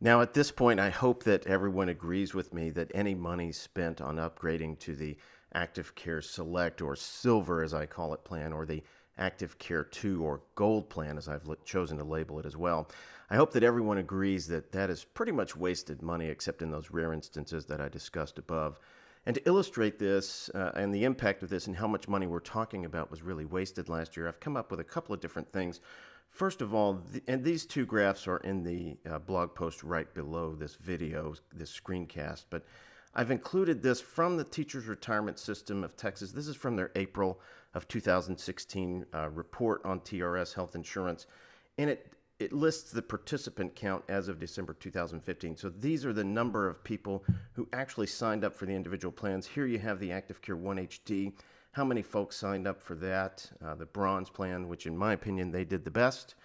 Now, at this point, I hope that everyone agrees with me that any money spent on upgrading to the Active Care Select or Silver, as I call it, plan, or the Active Care 2 or Gold plan, as I've chosen to label it as well, I hope that everyone agrees that that is pretty much wasted money, except in those rare instances that I discussed above. And to illustrate this and the impact of this and how much money we're talking about was really wasted last year, I've come up with a couple of different things. First of all, and these two graphs are in the blog post right below this video, this screencast, but I've included this from the Teachers Retirement System of Texas. This is from their April of 2016 report on TRS health insurance, and it lists the participant count as of December 2015. So these are the number of people who actually signed up for the individual plans. Here you have the Active Care 1 HD. How many folks signed up for that? The Bronze plan, which in my opinion, they did the best.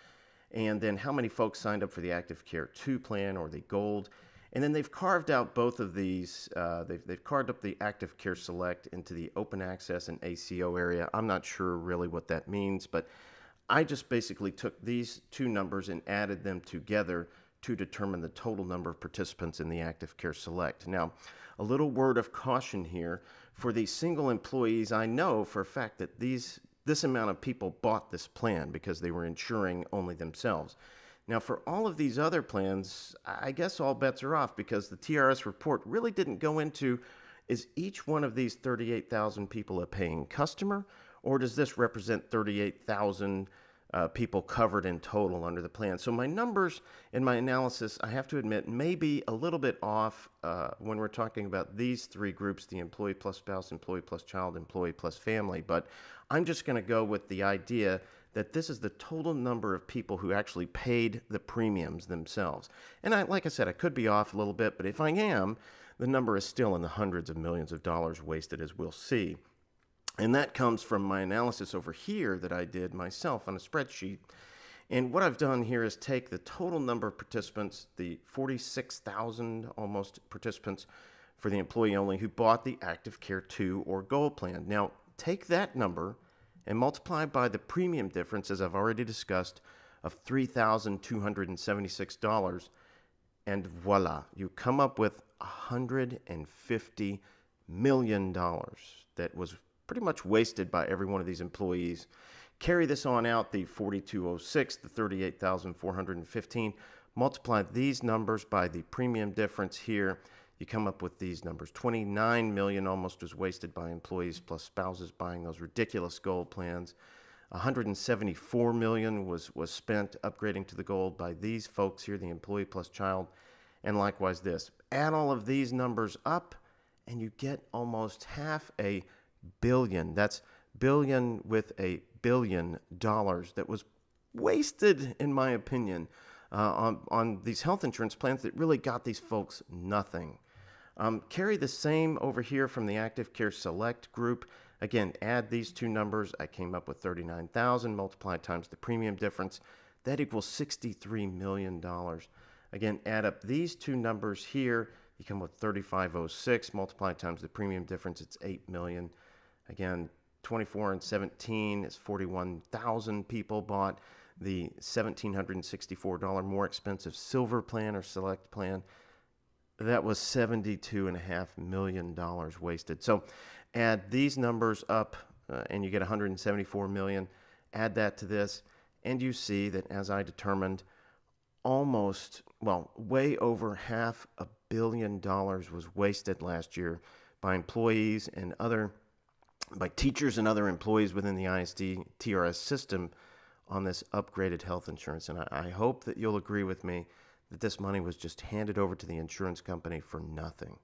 And then how many folks signed up for the Active Care 2 plan or the Gold? And then they've carved out both of these. They've carved up the Active Care Select into the open access and ACO area. I'm not sure really what that means, but I just basically took these two numbers and added them together to determine the total number of participants in the Active Care Select. Now, a little word of caution here. For these single employees, I know for a fact that this amount of people bought this plan because they were insuring only themselves. Now, for all of these other plans, I guess all bets are off because the TRS report really didn't go into, is each one of these 38,000 people a paying customer, or does this represent 38,000 people covered in total under the plan? So my numbers in my analysis, I have to admit, may be a little bit off when we're talking about these three groups, the employee plus spouse, employee plus child, employee plus family. But I'm just going to go with the idea that this is the total number of people who actually paid the premiums themselves. And like I said, I could be off a little bit, but if I am, the number is still in the hundreds of millions of dollars wasted, as we'll see. And that comes from my analysis over here that I did myself on a spreadsheet. And what I've done here is take the total number of participants, the 46,000 almost participants for the employee only who bought the Active Care 2 or Gold plan. Now, take that number and multiply by the premium difference, as I've already discussed, of $3,276, and voila, you come up with $150 million that was pretty much wasted by every one of these employees. Carry this on out, the 4,206, the 38,415, multiply these numbers by the premium difference here, you come up with these numbers. 29 million almost was wasted by employees plus spouses buying those ridiculous Gold plans. 174 million was spent upgrading to the Gold by these folks here, the employee plus child. And likewise this. Add all of these numbers up and you get almost $500 million. That's billion with a billion dollars that was wasted, in my opinion, on these health insurance plans that really got these folks nothing. Carry the same over here from the Active Care Select group. Again, add these two numbers. I came up with 39,000 multiplied times the premium difference. That equals $63 million. Again, add up these two numbers here. You come with 3,506 multiplied times the premium difference. It's 8 million. Again, 24 and 17 is 41,000 people bought the $1,764 more expensive Silver plan or Select plan. That was $72.5 million wasted. So add these numbers up and you get 174 million. Add that to this and you see that, as I determined, way over $500 million was wasted last year by employees and by teachers and other employees within the ISD TRS system on this upgraded health insurance. And I hope that you'll agree with me that this money was just handed over to the insurance company for nothing.